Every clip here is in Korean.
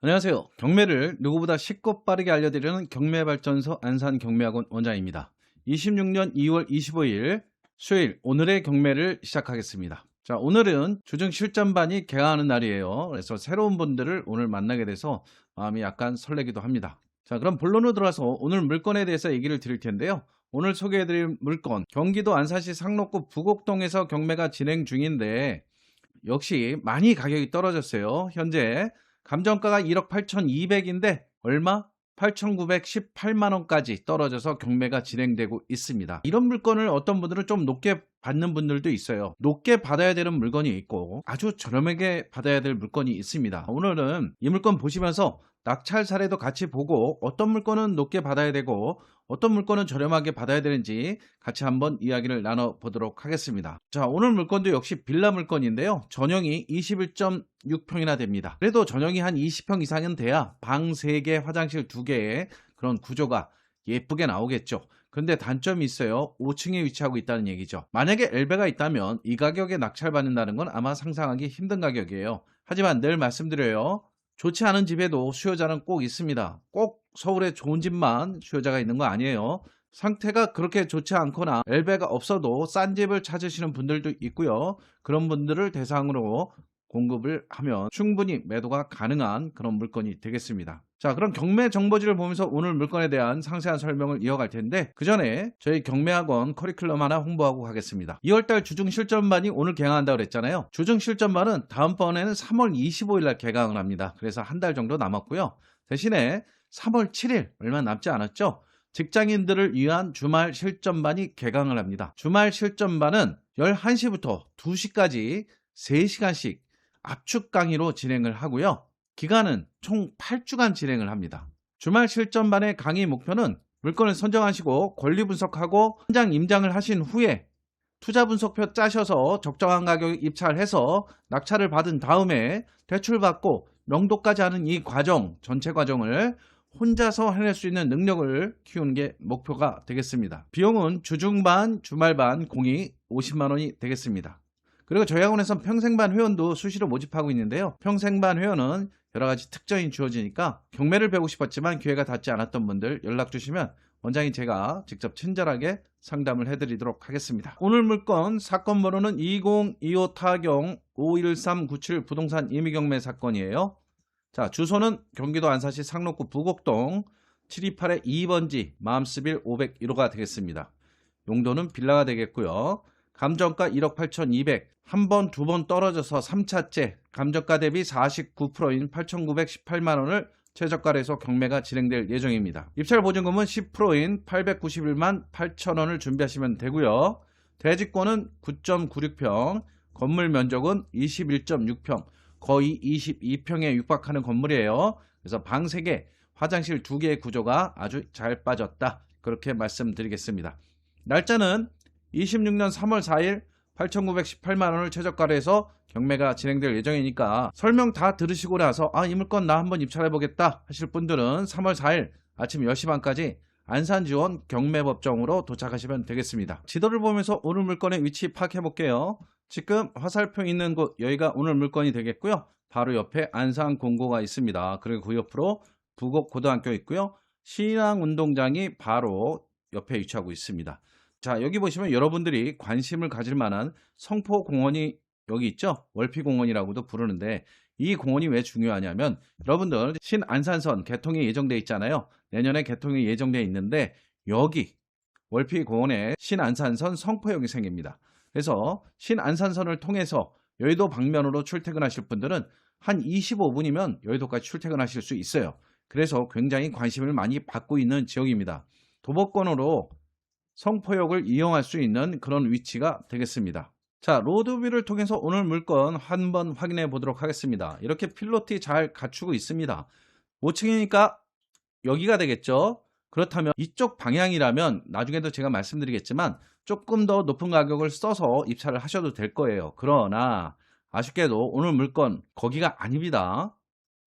안녕하세요. 경매를 누구보다 쉽고 빠르게 알려드리는 경매발전소 안산경매학원 원장입니다. 26년 2월 25일 수요일 오늘의 경매를 시작하겠습니다. 자, 오늘은 주중 실전반이 개강하는 날이에요. 그래서 새로운 분들을 오늘 만나게 돼서 마음이 약간 설레기도 합니다. 자, 그럼 본론으로 들어와서 오늘 물건에 대해서 얘기를 드릴 텐데요. 오늘 소개해드릴 물건, 경기도 안산시 상록구 부곡동에서 경매가 진행 중인데 역시 많이 가격이 떨어졌어요. 현재 감정가가 1억 8,200인데 얼마? 8,918만원까지 떨어져서 경매가 진행되고 있습니다. 이런 물건을 어떤 분들은 좀 높게 받는 분들도 있어요. 높게 받아야 되는 물건이 있고 아주 저렴하게 받아야 될 물건이 있습니다. 오늘은 이 물건 보시면서 낙찰 사례도 같이 보고 어떤 물건은 높게 받아야 되고 어떤 물건은 저렴하게 받아야 되는지 같이 한번 이야기를 나눠보도록 하겠습니다. 자, 오늘 물건도 역시 빌라 물건인데요. 전용이 21.6평이나 됩니다. 그래도 전용이 한 20평 이상은 돼야 방 3개, 화장실 2개의 그런 구조가 예쁘게 나오겠죠. 근데 단점이 있어요. 5층에 위치하고 있다는 얘기죠. 만약에 엘베가 있다면 이 가격에 낙찰받는다는 건 아마 상상하기 힘든 가격이에요. 하지만 늘 말씀드려요. 좋지 않은 집에도 수요자는 꼭 있습니다. 꼭 서울에 좋은 집만 수요자가 있는 거 아니에요. 상태가 그렇게 좋지 않거나 엘베가 없어도 싼 집을 찾으시는 분들도 있고요. 그런 분들을 대상으로 공급을 하면 충분히 매도가 가능한 그런 물건이 되겠습니다. 자, 그럼 경매 정보지를 보면서 오늘 물건에 대한 상세한 설명을 이어갈 텐데 그 전에 저희 경매학원 커리큘럼 하나 홍보하고 가겠습니다. 2월달 주중 실전반이 오늘 개강한다고 그랬잖아요. 주중 실전반은 다음번에는 3월 25일 날 개강을 합니다. 그래서 한 달 정도 남았고요. 대신에 3월 7일 얼마 남지 않았죠? 직장인들을 위한 주말 실전반이 개강을 합니다. 주말 실전반은 11시부터 2시까지 3시간씩 압축 강의로 진행을 하고요. 기간은 총 8주간 진행을 합니다. 주말 실전반의 강의 목표는 물건을 선정하시고 권리 분석하고 현장 임장을 하신 후에 투자 분석표 짜셔서 적정한 가격에 입찰해서 낙찰을 받은 다음에 대출받고 명도까지 하는 이 과정, 전체 과정을 혼자서 해낼 수 있는 능력을 키우는 게 목표가 되겠습니다. 비용은 주중반, 주말반 공이 50만 원이 되겠습니다. 그리고 저희 학원에서는 평생반 회원도 수시로 모집하고 있는데요. 평생반 회원은 여러 가지 특전이 주어지니까 경매를 배우고 싶었지만 기회가 닿지 않았던 분들 연락 주시면 원장이 제가 직접 친절하게 상담을 해드리도록 하겠습니다. 오늘 물건 사건 번호는 2025 타경 51397 부동산 임의경매 사건이에요. 자, 주소는 경기도 안산시 상록구 부곡동 728의 2번지 마음스빌 501호가 되겠습니다. 용도는 빌라가 되겠고요. 감정가 1억 8,200, 한 번, 두 번 떨어져서 3차째 감정가 대비 49%인 8,918만원을 최저가로 해서 경매가 진행될 예정입니다. 입찰 보증금은 10%인 891만 8천원을 준비하시면 되고요. 대지권은 9.96평, 건물 면적은 21.6평, 거의 22평에 육박하는 건물이에요. 그래서 방 3개, 화장실 2개의 구조가 아주 잘 빠졌다. 그렇게 말씀드리겠습니다. 날짜는 26년 3월 4일 8,918만원을 최저가로 해서 경매가 진행될 예정이니까 설명 다 들으시고 나서 이 물건 나 한번 입찰해보겠다 하실 분들은 3월 4일 아침 10시 반까지 안산지원 경매법정으로 도착하시면 되겠습니다. 지도를 보면서 오늘 물건의 위치 파악해볼게요. 지금 화살표 있는 곳 여기가 오늘 물건이 되겠고요. 바로 옆에 안산공고가 있습니다. 그리고 그 옆으로 부곡고등학교 있고요. 신앙운동장이 바로 옆에 위치하고 있습니다. 자, 여기 보시면 여러분들이 관심을 가질 만한 성포공원이 여기 있죠? 월피공원이라고도 부르는데 이 공원이 왜 중요하냐면 여러분들 신안산선 개통이 예정돼 있잖아요. 내년에 개통이 예정돼 있는데 여기 월피공원에 신안산선 성포역이 생깁니다. 그래서 신안산선을 통해서 여의도 방면으로 출퇴근하실 분들은 한 25분이면 여의도까지 출퇴근하실 수 있어요. 그래서 굉장히 관심을 많이 받고 있는 지역입니다. 도보권으로 성포역을 이용할 수 있는 그런 위치가 되겠습니다. 자, 로드뷰를 통해서 오늘 물건 한번 확인해 보도록 하겠습니다. 이렇게 필로티 잘 갖추고 있습니다. 5층이니까 여기가 되겠죠. 그렇다면 이쪽 방향이라면 나중에도 제가 말씀드리겠지만 조금 더 높은 가격을 써서 입찰을 하셔도 될 거예요. 그러나 아쉽게도 오늘 물건 거기가 아닙니다.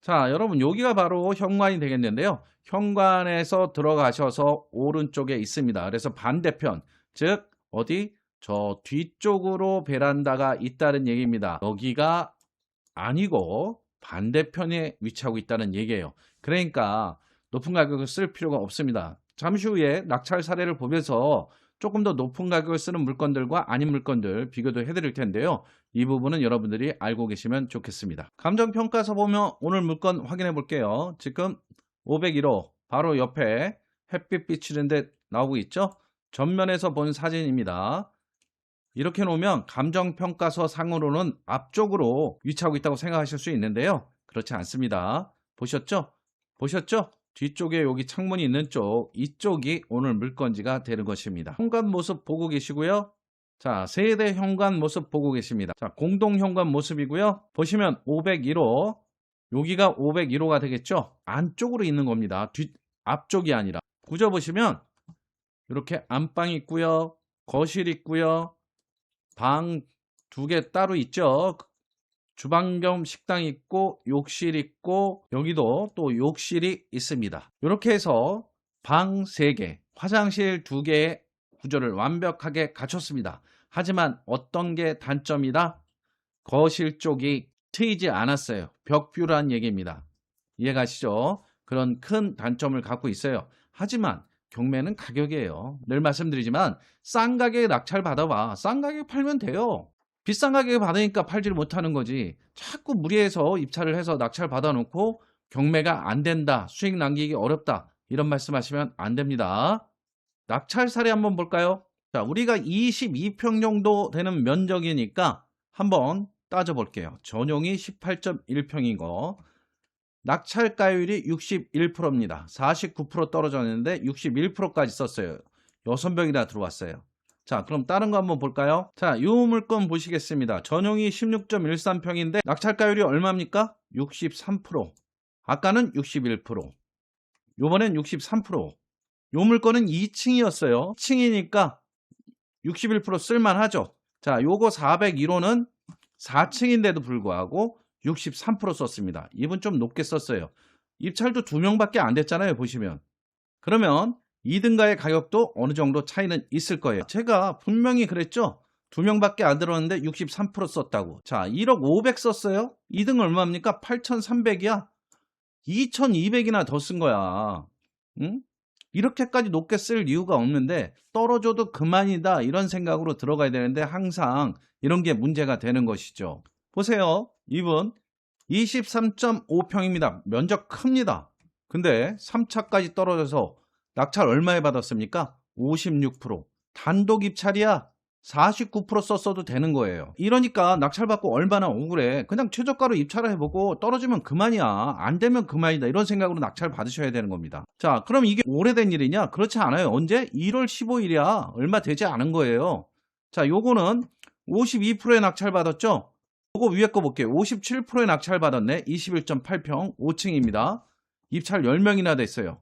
자, 여러분 여기가 바로 현관이 되겠는데요. 현관에서 들어가셔서 오른쪽에 있습니다. 그래서 반대편, 즉 어디? 저 뒤쪽으로 베란다가 있다는 얘기입니다. 여기가 아니고 반대편에 위치하고 있다는 얘기예요. 그러니까 높은 가격을 쓸 필요가 없습니다. 잠시 후에 낙찰 사례를 보면서 조금 더 높은 가격을 쓰는 물건들과 아닌 물건들 비교도 해드릴 텐데요. 이 부분은 여러분들이 알고 계시면 좋겠습니다. 감정평가서 보면 오늘 물건 확인해 볼게요. 지금 501호 바로 옆에 햇빛 비치는 데 나오고 있죠. 전면에서 본 사진입니다. 이렇게 놓으면 감정평가서 상으로는 앞쪽으로 위치하고 있다고 생각하실 수 있는데요. 그렇지 않습니다. 보셨죠? 보셨죠? 뒤쪽에 여기 창문이 있는 쪽, 이쪽이 오늘 물건지가 되는 것입니다. 현관 모습 보고 계시고요. 자, 세대 현관 모습 보고 계십니다. 자, 공동 현관 모습이고요. 보시면 501호, 여기가 501호가 되겠죠? 안쪽으로 있는 겁니다. 앞쪽이 아니라. 구조 보시면 이렇게 안방 있고요. 거실 있고요. 방 2개 따로 있죠. 주방 겸 식당 있고 욕실 있고 여기도 또 욕실이 있습니다. 이렇게 해서 방 3개, 화장실 2개의 구조를 완벽하게 갖췄습니다. 하지만 어떤 게 단점이다? 거실 쪽이 트이지 않았어요. 벽뷰란 얘기입니다. 이해가시죠? 그런 큰 단점을 갖고 있어요. 하지만 경매는 가격이에요. 늘 말씀드리지만 싼 가격에 낙찰 받아봐. 싼 가격에 팔면 돼요. 비싼 가격에 받으니까 팔지를 못하는 거지. 자꾸 무리해서 입찰을 해서 낙찰 받아놓고 경매가 안 된다, 수익 남기기 어렵다, 이런 말씀하시면 안 됩니다. 낙찰 사례 한번 볼까요? 자, 우리가 22평 정도 되는 면적이니까 한번 따져볼게요. 전용이 18.1평인 거. 낙찰가율이 61%입니다. 49% 떨어졌는데 61%까지 썼어요. 6병이나 들어왔어요. 자, 그럼 다른 거 한번 볼까요? 자, 이 물건 보시겠습니다. 전용이 16.13평인데 낙찰가율이 얼마입니까? 63%. 아까는 61%. 요번엔 63%. 요 물건은 2층이었어요. 2층이니까 61% 쓸만하죠. 자, 요거 401호는 4층인데도 불구하고 63% 썼습니다. 이분 좀 높게 썼어요. 입찰도 2명밖에 안 됐잖아요. 보시면. 그러면 2등가의 가격도 어느 정도 차이는 있을 거예요. 제가 분명히 그랬죠. 2명밖에 안 들었는데 63% 썼다고. 자, 1억 500 썼어요. 2등 얼마입니까? 8,300이야. 2,200이나 더 쓴 거야. 응? 이렇게까지 높게 쓸 이유가 없는데 떨어져도 그만이다, 이런 생각으로 들어가야 되는데 항상 이런 게 문제가 되는 것이죠. 보세요. 이분 23.5평입니다. 면적 큽니다. 근데 3차까지 떨어져서 낙찰 얼마에 받았습니까? 56%. 단독 입찰이야. 49% 썼어도 되는 거예요. 이러니까 낙찰받고 얼마나 억울해. 그냥 최저가로 입찰을 해보고 떨어지면 그만이야. 안 되면 그만이다, 이런 생각으로 낙찰 받으셔야 되는 겁니다. 자, 그럼 이게 오래된 일이냐? 그렇지 않아요. 언제? 1월 15일이야. 얼마 되지 않은 거예요. 자, 요거는 52%의 낙찰 받았죠? 요거 위에 거 볼게요. 57%의 낙찰 받았네. 21.8평 5층입니다. 입찰 10명이나 됐어요.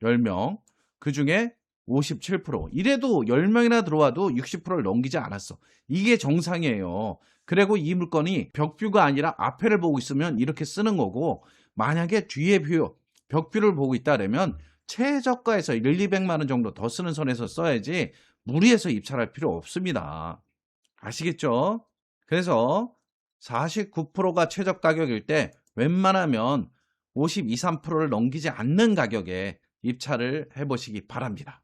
10명. 그 중에 57%. 이래도 10명이나 들어와도 60%를 넘기지 않았어. 이게 정상이에요. 그리고 이 물건이 벽뷰가 아니라 앞에를 보고 있으면 이렇게 쓰는 거고, 만약에 뒤에 벽뷰를 보고 있다면 최저가에서 1, 200만 원 정도 더 쓰는 선에서 써야지 무리해서 입찰할 필요 없습니다. 아시겠죠? 그래서 49%가 최저 가격일 때 웬만하면 52, 3%를 넘기지 않는 가격에 입찰을 해보시기 바랍니다.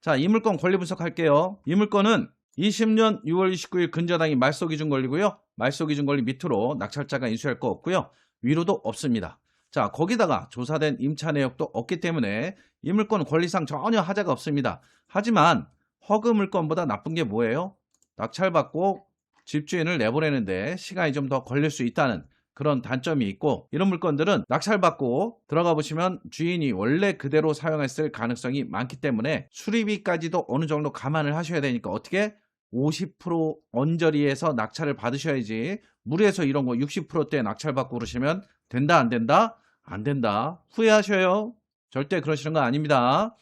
자, 이 물건 권리 분석할게요. 이 물건은 20년 6월 29일 근저당이 말소기준 권리고요. 말소기준 권리 밑으로 낙찰자가 인수할 거 없고요. 위로도 없습니다. 자, 거기다가 조사된 임차 내역도 없기 때문에 이 물건 권리상 전혀 하자가 없습니다. 하지만 허그 물건보다 나쁜 게 뭐예요? 낙찰받고 집주인을 내보내는데 시간이 좀 더 걸릴 수 있다는 그런 단점이 있고, 이런 물건들은 낙찰받고 들어가 보시면 주인이 원래 그대로 사용했을 가능성이 많기 때문에 수리비까지도 어느 정도 감안을 하셔야 되니까 어떻게 50% 언저리에서 낙찰을 받으셔야지, 무리해서 이런 거 60%대 낙찰받고 그러시면 된다 안 된다? 안 된다. 후회하셔요. 절대 그러시는 거 아닙니다.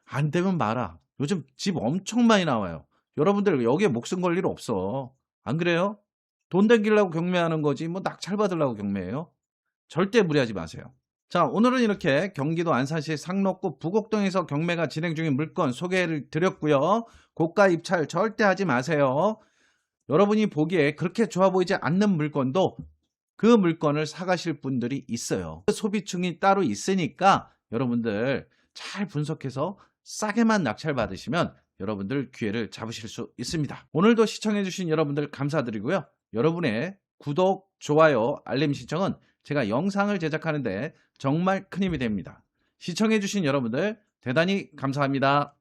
안 되면 말아. 요즘 집 엄청 많이 나와요. 여러분들 여기에 목숨 걸 일 없어. 안 그래요? 돈 댕기려고 경매하는 거지 뭐 낙찰 받으려고 경매해요? 절대 무리하지 마세요. 자, 오늘은 이렇게 경기도 안산시 상록구 부곡동에서 경매가 진행 중인 물건 소개를 드렸고요. 고가 입찰 절대 하지 마세요. 여러분이 보기에 그렇게 좋아 보이지 않는 물건도 그 물건을 사가실 분들이 있어요. 소비층이 따로 있으니까 여러분들 잘 분석해서 싸게만 낙찰 받으시면 여러분들 기회를 잡으실 수 있습니다. 오늘도 시청해주신 여러분들 감사드리고요. 여러분의 구독, 좋아요, 알림 신청은 제가 영상을 제작하는데 정말 큰 힘이 됩니다. 시청해주신 여러분들 대단히 감사합니다.